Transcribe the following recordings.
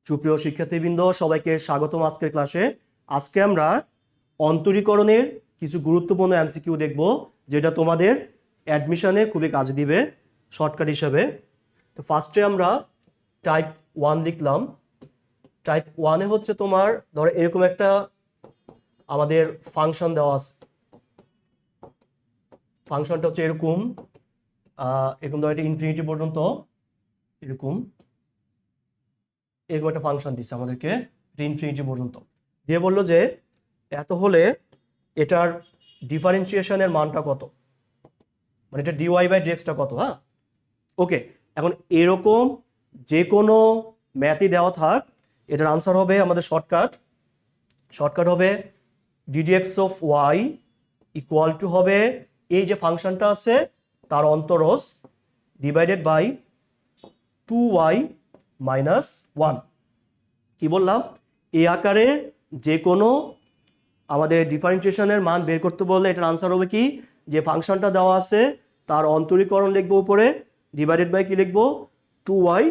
সুপ্রিয় শিক্ষার্থীবৃন্দ, সবাইকে স্বাগতম আজকের ক্লাসে। আজকে আমরা অন্তরীকরণের কিছু গুরুত্বপূর্ণ এমসিকিউ দেখব, যেটা তোমাদের অ্যাডমিশনে খুবই কাজে দিবে শর্টকাট হিসাবে। তো ফার্স্টে আমরা টাইপ 1 লিখলাম। টাইপ 1-এ হচ্ছে তোমার ধরো এরকম একটা আমাদের ফাংশন দেওয়া আছে। ফাংশনটা হচ্ছে এরকম এরকম ধরো এটা ইনফিনিটি পর্যন্ত এরকম এরকম একটা ফাংশন দিচ্ছে আমাদেরকে ইনফিনিটি পর্যন্ত, দিয়ে বললো যে এত হলে এটার ডিফারেন্সিয়েশনের মানটা কত, মানে এটা ডিওয়াই বাই ডিএক্সটা কত। হ্যাঁ, ওকে। এখন এরকম যে কোনো ম্যাথই দেওয়া থাক, এটার আনসার হবে আমাদের শর্টকাট হবে d d x of y equal to হবে এই যে ফাংশনটা আছে তার অন্তরজ ডিভাইডেড বাই 2y মাইনাস 1। কি বললাম, এই আকারে যে কোনো আমাদের ডিফারেন্সিয়েশনের মান বের করতে বললে এটার আনসার হবে কি, যে ফাংশনটা দেওয়া আছে তার অন্তরীকরণ লিখবো উপরে, ডিভাইডেড বাই কি লিখবো 2y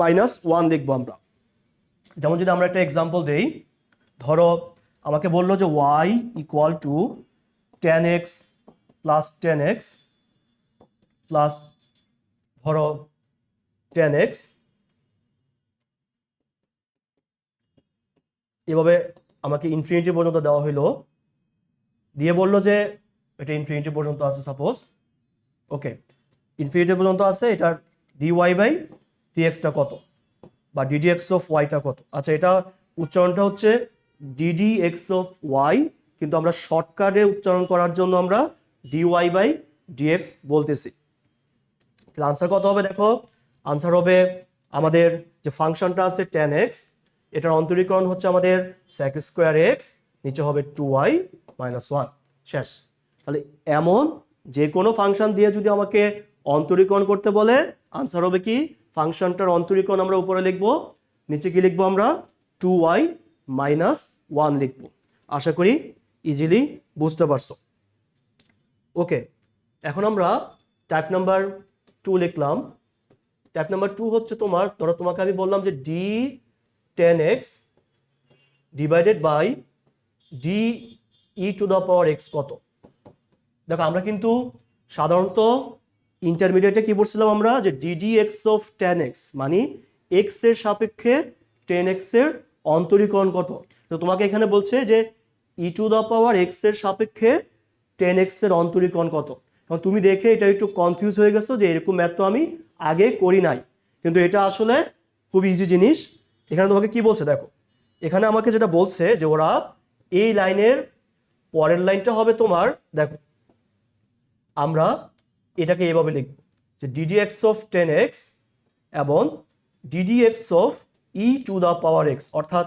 মাইনাস 1 লিখবো আমরা। যেমন যদি আমরা একটা এক্সাম্পল দেই, ধরো আমাকে বললো যে y equal to 10x plus 10x plus ধরো 10x, এভাবে আমাকে ইনফিনিটি পর্যন্ত দেওয়া হইলো, দিয়ে বললো যে এটা ইনফিনিটি পর্যন্ত আছে সাপোজ। ওকে, ইনফিনিটি পর্যন্ত আছে, এটার ডিওয়াই বাই ডিএক্সটা কত বা ডিডিএক্স অফ ওয়াইটা কত। আচ্ছা, এটা উচ্চারণটা হচ্ছে ডিডিএক্স অফ ওয়াই, কিন্তু আমরা শর্টকাটে উচ্চারণ করার জন্য আমরা ডিওয়াই বাই ডিএক্স বলতেছি। তাহলে আনসার কত হবে দেখো, আনসার হবে আমাদের যে ফাংশনটা আছে 10x, এটার অন্তরীকরণ হচ্ছে আমাদের sec স্কোয়ার এক্স, নিচে হবে 2y মাইনাস 1, শেষ। তাহলে এমন যে কোনো ফাংশন দিয়ে যদি আমাকে অন্তরীকরণ করতে বলে, আনসার হবে কি, ফাংশনটার অন্তরীকরণ আমরা উপরে লিখবো, নিচে কি লিখবো আমরা 2y মাইনাস 1 লিখবো। আশা করি ইজিলি বুঝতে পারছো। ওকে, এখন আমরা টাইপ নাম্বার 2 লিখলাম। টাইপ নাম্বার 2 হচ্ছে তোমার, ধরো তোমাকে আমি বললাম যে d 10x divided by d e to the power x কত। দেখো আমরা কিন্তু সাধারণত ইন্টারমিডিয়েটে কি পড়ছিলাম আমরা, যে ডিডি এক্স অফ 10x মানে এক্স এর সাপেক্ষে 10x এর অন্তরীকরণ কত। তো তোমাকে এখানে বলছে যে ই টু দ্য পাওয়ার এক্স এর সাপেক্ষে 10x এর অন্তরীকরণ কত। এবং তুমি দেখে এটা একটু কনফিউজ হয়ে গেছো যে এরকম ম্যাথ তো আমি আগে করি নাই, কিন্তু এটা আসলে খুব ইজি জিনিস। এখানে তোমাকে কি বলছে দেখো, এখানে আমাকে যেটা বলছে যে ওরা এই লাইনের পরের লাইনটা হবে তোমার, দেখো আমরা এটাকে এভাবে লিখব যে ডিডিএক্স অফ 10x এবং ddx of E to the power x. অর্থাৎ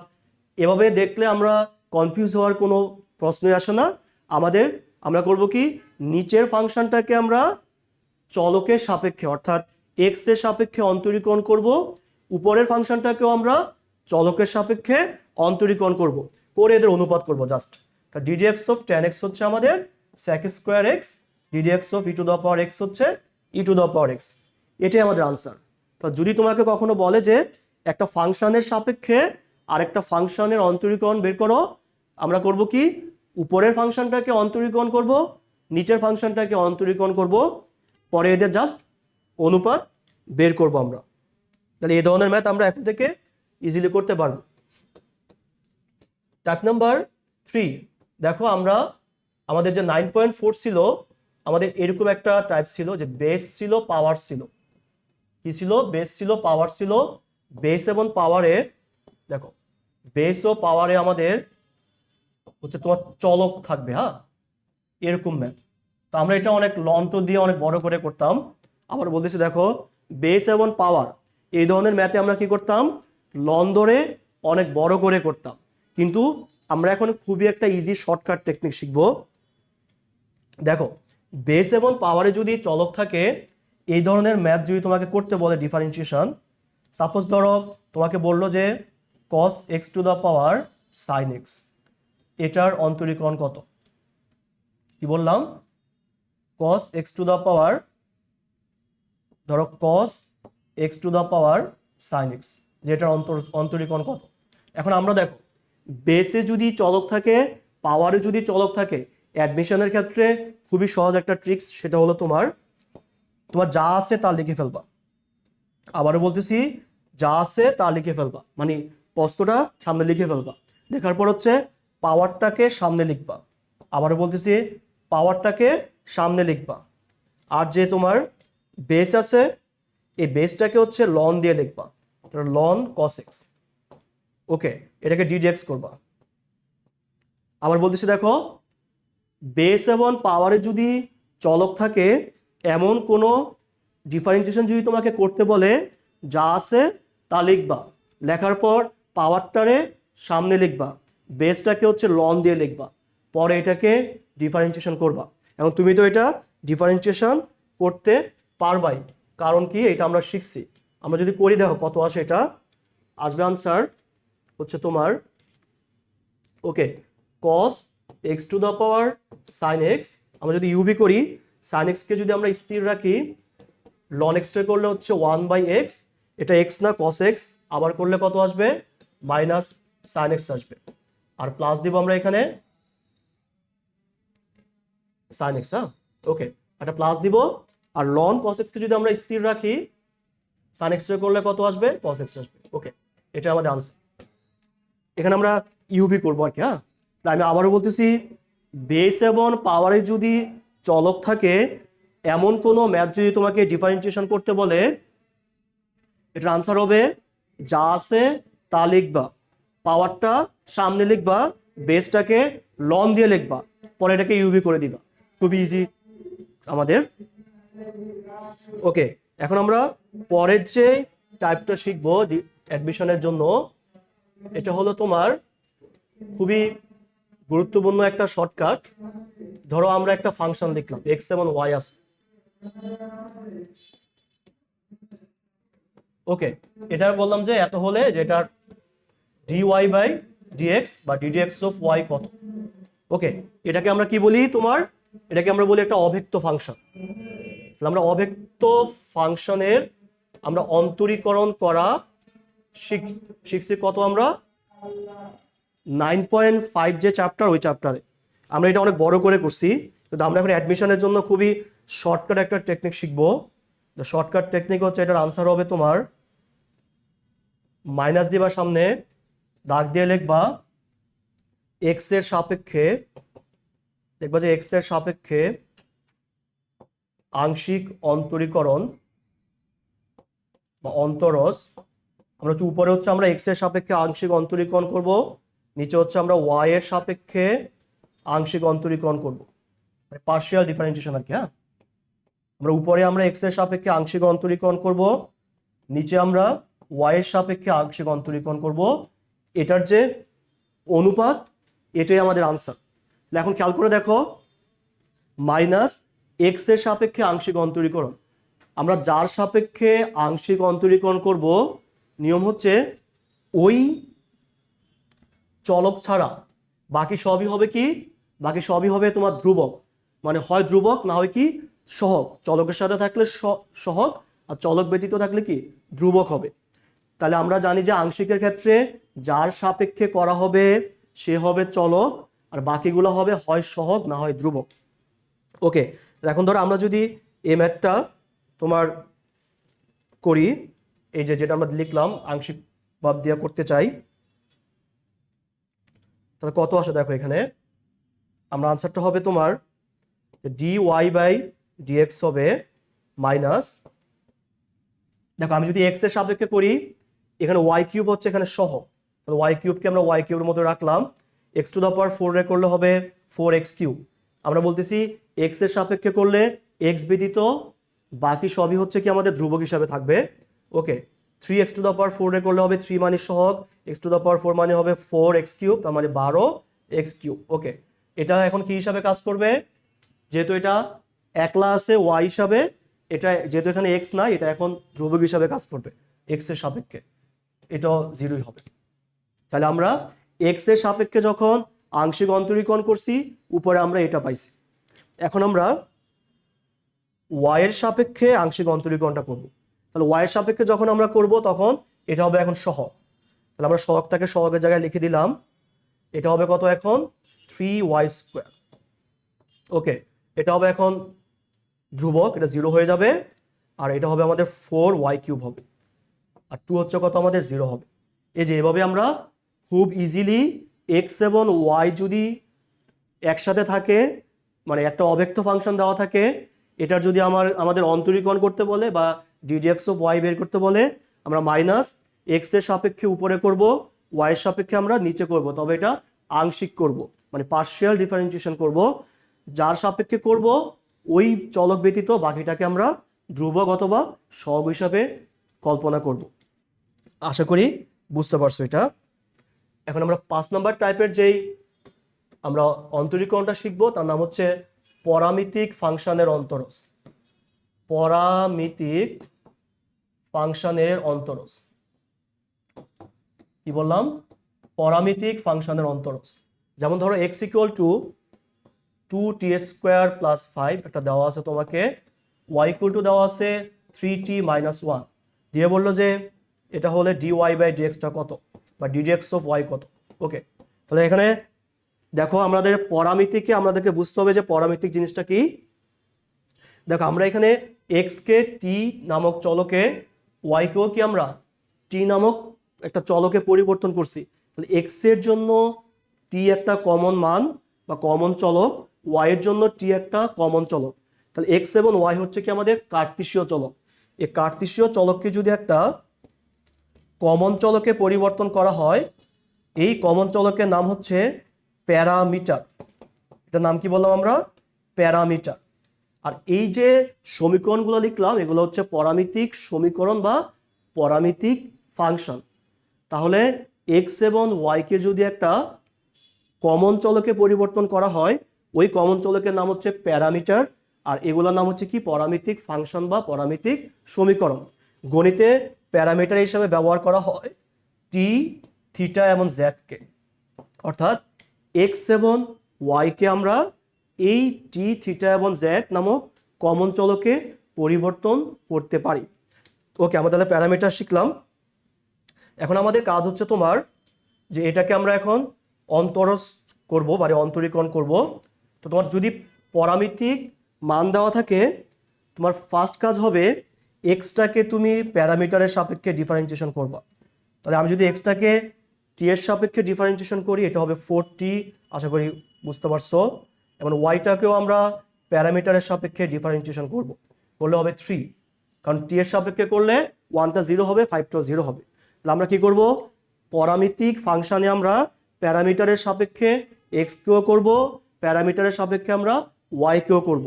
এভাবে দেখলে আমরা কনফিউজ হওয়ার কোনো প্রশ্নই আসে না। আমরা করব কি, নিচের ফাংশনটাকে আমরা চলকের সাপেক্ষে অর্থাৎ এক্স এর সাপেক্ষে অন্তরীকরণ করব, উপরের ফাংশনটাকেও আমরা চলকের সাপেক্ষে অন্তরীকরণ করব, করে এদের অনুপাত করব জাস্ট। তা ডিডিএক্স অফ 10x হচ্ছে আমাদের sec square x, ddx of E to the power x হচ্ছে ই টু দ্য পাওয়ার এক্স। এটাই আমাদের আনসার। তো যদি তোমাকে কখনো বলে যে একটা ফাংশনের সাপেক্ষে আরেকটা ফাংশনের অন্তরীকরণ বের করো, আমরা করব কি, উপরের ফাংশনটাকে অন্তরীকরণ করব, নিচের ফাংশনটাকে অন্তরীকরণ করব, পরে এদের জাস্ট অনুপাত বের করব আমরা। তাহলে এই ধরনের ম্যাথ আমরা এখন থেকে ইজিলি করতে পারবো। টাইপ নাম্বার 3 দেখো, আমাদের যে 9.4 ছিল, আমাদের এরকম একটা টাইপ ছিল যে বেস ছিল পাওয়ার ছিল। কি ছিল, বেস ছিল পাওয়ার ছিল। বেস এবং পাওয়ারে দেখো, বেস ও পাওয়ারে আমাদের হচ্ছে তোমার চলক থাকবে। হ্যাঁ, এরকম ম্যাথ। তো আমরা এটা অনেক লন্ট দিয়ে অনেক বড় করে করতাম। আবার বলতেছি দেখো, বেস এবং পাওয়ার এই ধরনের ম্যাথে আমরা কি করতাম, লন ধরে অনেক বড় করে করতাম। কিন্তু আমরা এখন খুবই একটা ইজি শর্টকাট টেকনিক শিখবো। দেখো, বেস এবং পাওয়ারে যদি চলক থাকে, এই ধরনের ম্যাথ যদি তোমাকে করতে বলে ডিফারেন্সিয়েশন, সাপোজ ধরো তোমাকে বললো যে cos x two the power sin x, এটার অন্তরীকরণ কত। কি বললাম, cos x টু দ্য পাওয়ার, ধরো cos x two the power sin x, যে এটার অন্তরীকরণ কত। এখন আমরা দেখো বেসে যদি চলক থাকে, পাওয়ারে যদি চলক থাকে, অ্যাডমিশনের ক্ষেত্রে খুবই সহজ একটা ট্রিক্স, সেটা হলো তোমার যা আছে তা লিখে ফেলবা। আবারও বলতেছি, যা আছে তা লিখে ফেলবা, মানে প্রশ্নটা সামনে লিখে ফেলবা। লেখার পর হচ্ছে পাওয়ারটাকে সামনে লিখবা। আবারও বলতেছি, পাওয়ারটাকে সামনে লিখবা। আর যে তোমার বেস আছে, এই বেসটাকে হচ্ছে লন দিয়ে লিখবা, লন কস এক্স। ওকে, এটাকে ডিডেক্স করবা। আবার বলতেছি দেখো, বেস এবং পাওয়ারে যদি চলক থাকে, এমন কোনো ডিফারেন্সিয়েশন যদি তোমাকে করতে বলে, যা আছে তা লিখবা। লেখার পর পাওয়ারটারে সামনে লিখবা, বেসটাকে হচ্ছে লন দিয়ে লিখবা, পরে এটাকে ডিফারেন্সিয়েশন করবা। এবং তুমি তো এটা ডিফারেন্সিয়েশন করতে পারবাই, কারণ কি এটা আমরা শিখছি। আমরা যদি করি, দেখো কত আসে, এটা আসবে আনসার হচ্ছে তোমার ওকে cos x two the power sin x। আমরা যদি ইউবি করি, sin x কে যদি আমরা স্থির রাখি, ln x টা করলে হচ্ছে 1/x, এটা x না cos x, আবার করলে কত আসবে, মাইনাস sin x আসবে। আর প্লাস দিব আমরা এখানে sin x। হ্যাঁ, ওকে, একটা প্লাস দিব। আর ln cos x কে যদি আমরা স্থির রাখি, sin x টা করলে কত আসবে, cos x আসবে। ওকে, এটা আমাদের আনসার। এখানে আমরা ইউবি করবো আর কি। হ্যাঁ, তাই আমি আবারও বলতেছি, বেস এবং পাওয়ারে যদি চলক থাকে, এমন কোনো ম্যাথ যদি তোমাকে ডিফারেন্সিয়েশন করতে বলে, এটার আনসার হবে যা আছে তা লিখবা, পাওয়ারটা সামনে লিখবা, বেসটাকে লন দিয়ে লিখবা, পরে এটাকে ইউবি করে দিবা। খুবই ইজি আমাদের। ওকে, এখন আমরা পরের যে টাইপটা শিখবো অ্যাডমিশনের জন্য, এটা হলো তোমার খুবই গুরুত্বপূর্ণ একটা শর্টকাট। ধরো আমরা একটা ফাংশন লিখলাম, এক্স এবং ওয়াই আছে। ওকে, এটা বললাম যে এত হলে যে এটার ডিওয়াই বাই ডিএক্স বা ডিডিএক্স অফ ওয়াই কত। ওকে, এটাকে আমরা কি বলি, এটাকে আমরা বলি একটা অব্যক্ত ফাংশন। আমরা অব্যক্ত ফাংশনের আমরা অন্তরীকরণ করা শিখছি কত, আমরা 9.5 যে চ্যাপ্টার, ওই চ্যাপ্টারে আমরা এটা অনেক বড় করে করছি, কিন্তু আমরা এখন অ্যাডমিশনের জন্য খুবই শর্টকাট একটা টেকনিক শিখবো। শর্টকাট টেকনিক হচ্ছে, এটার আনসার হবে তোমার মাইনাস দিবা, সামনে দাগ দিয়ে লিখবা এক্স এর সাপেক্ষে, দেখবা যে এক্স এর সাপেক্ষে আংশিক অন্তরীকরণ বা অন্তরস। আমরা হচ্ছে উপরে হচ্ছে আমরা এক্স এর সাপেক্ষে আংশিক অন্তরীকরণ করব, নিচে হচ্ছে আমরা ওয়াই এর সাপেক্ষে আংশিক অন্তরীকরণ করব, মানে পার্শিয়াল ডিফারেন্সিয়েশন আর কি। হ্যাঁ, আমরা উপরে আমরা এক্স এর সাপেক্ষে আংশিক অন্তরীকরণ করব, নিচে আমরা ওয়াই এর সাপেক্ষে আংশিক অন্তরীকরণ করব। এটার যে অনুপাত, এটাই আমাদের আনসার। এখন খেয়াল করে দেখো, মাইনাস এক্স এর সাপেক্ষে আংশিক অন্তরীকরণ, আমরা যার সাপেক্ষে আংশিক অন্তরীকরণ করব, নিয়ম হচ্ছে ওই চলক ছাড়া বাকি সবই হবে কি, বাকি সবই হবে তোমার ধ্রুবক, মানে হয় ধ্রুবক না হয় কি সহগ। চলকের সাথে থাকলে সহগ, আর চলক ব্যতীত থাকলে কি ধ্রুবক হবে। তাহলে আমরা জানি যে আংশিকের ক্ষেত্রে যার সাপেক্ষে করা হবে সে হবে চলক, আর বাকিগুলো হবে হয় সহগ না হয় ধ্রুবক। ওকে, এখন ধরো আমরা যদি এই ম্যাথটা তোমার করি, এই যে যেটা আমরা লিখলাম আংশিক ভাব দিয়ে করতে চাই, তাহলে কত আসে দেখো, এখানে আমরা আনসারটা হবে তোমার ডি ওয়াই বাই ডিএক্স হবে মাইনাস, দেখো আমি যদি এক্স এর সাপেক্ষে করি, এখানে ওয়াই কিউব হচ্ছে এখানে সহ, তাহলে ওয়াই কিউবকে আমরা ওয়াই কিউবের মধ্যে রাখলাম, এক্স টু দ্য পাওয়ার 4 রে করলে হবে 4x কিউব। আমরা বলতেছি এক্স এর সাপেক্ষে করলে এক্স ব্যতীত বাকি সবই হচ্ছে কি আমাদের ধ্রুবক হিসাবে থাকবে। ওকে, 3x টু দ্য পাওয়ার 4 রে করলে হবে 3 মানে সহগ, x টু দ্য পাওয়ার 4 মানে হবে 4x কিউব, তার মানে 12x কিউব। ওকে, এটা এখন কি হিসাবে কাজ করবে, যেহেতু এটা একলা আছে y হিসাবে, এটা যেহেতু এখানে x নাই, এটা এখন ধ্রুবক হিসাবে কাজ করবে x এর সাপেক্ষে, এটাও 0ই হবে। তাহলে আমরা x এর সাপেক্ষে যখন আংশিক অন্তরীকরণ করছি, উপরে আমরা এটা পাইছি। এখন আমরা y এর সাপেক্ষে আংশিক অন্তরীকরণটা করব। তাহলে y এর সাপেক্ষে যখন আমরা করব, তখন এটা হবে এখন সহগ। তাহলে আমরা সহগটাকে সহগের জায়গায় লিখে দিলাম। এটা হবে কত এখন 3y²। ওকে, এটা হবে এখন ধ্রুবক, এটা 0 হয়ে যাবে। আর এটা হবে আমাদের 4y³ হবে। আর 2 হচ্ছে কত আমাদের 0 হবে। এই যে এভাবে আমরা খুব ইজিলি x এবং y যদি একসাথে থাকে, মানে একটা অব্যক্ত ফাংশন দেওয়া থাকে, এটার যদি আমাদের অন্তরীকরণ করতে বলে বা ddx(y) বের করতে বলে, আমরা মাইনাস এক্স এর সাপেক্ষে উপরে করব, y এর সাপেক্ষে আমরা নিচে করব, তবে এটা আংশিক করব, মানে পার্শিয়াল ডিফারেন্সিয়েশন করব। যার সাপেক্ষে করব ওই চলক ব্যতীত বাকিটাকে আমরা ধ্রুবক অথবা সহগ হিসাবে কল্পনা করব। আশা করি বুঝতে পারছো এটা। এখন আমরা 5 নম্বর টাইপের যেই আমরা অন্তরীকরণটা শিখবো তার নাম হচ্ছে পরামিতিক ফাংশনের অন্তরজ। পরামিতিক ফাংশনের অন্তরজ। কি বললাম? পরামিতিক ফাংশনের অন্তরজ। যেমন ধরো x = 2t² + 5 একটা দেওয়া আছে তোমাকে, y = দেওয়া আছে 3t - 1, দিয়ে বললো যে এটা হলে dy/dx কত বা ddx(y) কত। ওকে, তাহলে এখানে দেখো আমাদের পরামিতিকে আমাদেরকে বুঝতে হবে যে পরামিতিক জিনিসটা কি। দেখো আমরা এখানে x কে t নামক চলকে, y কেও কি আমরা t নামক একটা চলকে পরিবর্তন করছি। তাহলে x এর জন্য t একটা কমন মান বা কমন চলক, y এর জন্য t একটা কমন চলক। তাহলে x এবং y হচ্ছে কি আমাদের কার্তেশীয় চলক। এই কার্তেশীয় চলককে যদি একটা কমন চলকে পরিবর্তন করা হয়, এই কমন চলকের নাম হচ্ছে প্যারামিটার। এটার নাম কি বললাম আমরা? প্যারামিটার। আর এই যে সমীকরণগুলো লিখলাম এগুলো হচ্ছে পরামিতিক সমীকরণ বা পরামিতিক ফাংশন। তাহলে x এবং y কে যদি একটা কমন চলকে পরিবর্তন করা হয়, ওই কমন চলকের নাম হচ্ছে প্যারামিটার। আর এগুলোর নাম হচ্ছে কি? পরামিতিক ফাংশন বা পরামিতিক সমীকরণ। গণিতে প্যারামিটার হিসাবে ব্যবহার করা হয় t, θ এবং z কে। অর্থাৎ x এবং y কে আমরা এই t, θ এবং z নামক কমন চলকে পরিবর্তন করতে পারি। ওকে, আমরা তাহলে প্যারামিটার শিখলাম। এখন আমাদের কাজ হচ্ছে তোমার যে এটাকে আমরা এখন অন্তরজ করব বা অন্তরীকরণ করব। তো তোমার যদি পরামিতিক মান দেওয়া থাকে, তোমার ফার্স্ট কাজ হবে এক্সটাকে তুমি প্যারামিটারের সাপেক্ষে ডিফারেন্সিয়েশন করবা। তাহলে আমি যদি এক্সটাকে টি এর সাপেক্ষে ডিফারেন্সিয়েশন করি, এটা হবে 4t, আশা করি বুঝতে পারছো। এবং ওয়াইটাকেও আমরা প্যারামিটারের সাপেক্ষে ডিফারেন্সিয়েশন করব, করলে হবে 3, কারণ টি এর সাপেক্ষে করলে 1টা 0 হবে, 5টা 0 হবে। তাহলে আমরা কি করব? পরামিতিক ফাংশনে আমরা প্যারামিটারের সাপেক্ষে এক্স কেও করব, প্যারামিটারের সাপেক্ষে আমরা ওয়াই কেও করব।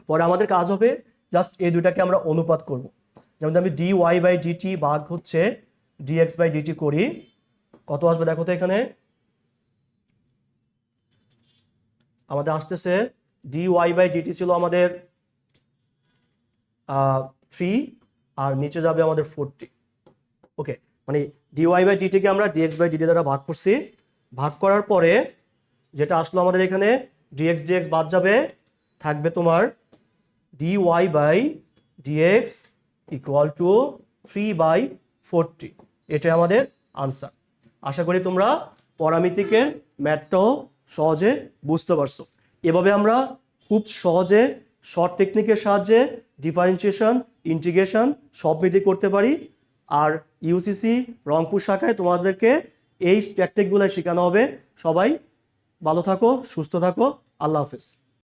পরে আমাদের কাজ হবে জাস্ট এই দুটাকে আমরা অনুপাত করব। যেমন আমি dy/dt ভাগ হচ্ছে dx/dt করি, কত আসবে দেখো তো। এখানে আমাদের আসতেছে dy/dt ছিল আমাদের 3, আর নিচে যাবে আমাদের 40। ওকে, মানে dy/dt কে আমরা dx/dt দ্বারা ভাগ করছি। ভাগ করার পরে যেটা আসলো আমাদের এখানে dx বাদ যাবে, থাকবে তোমার dy/dx = 3/40। এটাই আমাদের আনসার। আশা করি তোমরা পরামিতিকের ম্যাথটাও সহজে বুঝতে পারছো। এভাবে আমরা খুব সহজে শর্ট টেকনিকের সাহায্যে ডিফারেন্সিয়েশন, ইন্টিগ্রেশন সব মিলিয়ে করতে পারি। আর ইউসিসি রংপুর শাখায় তোমাদেরকে এই টেকনিকগুলো শেখানো হবে। সবাই ভালো থাকো, সুস্থ থাকো, আল্লাহ হাফেজ।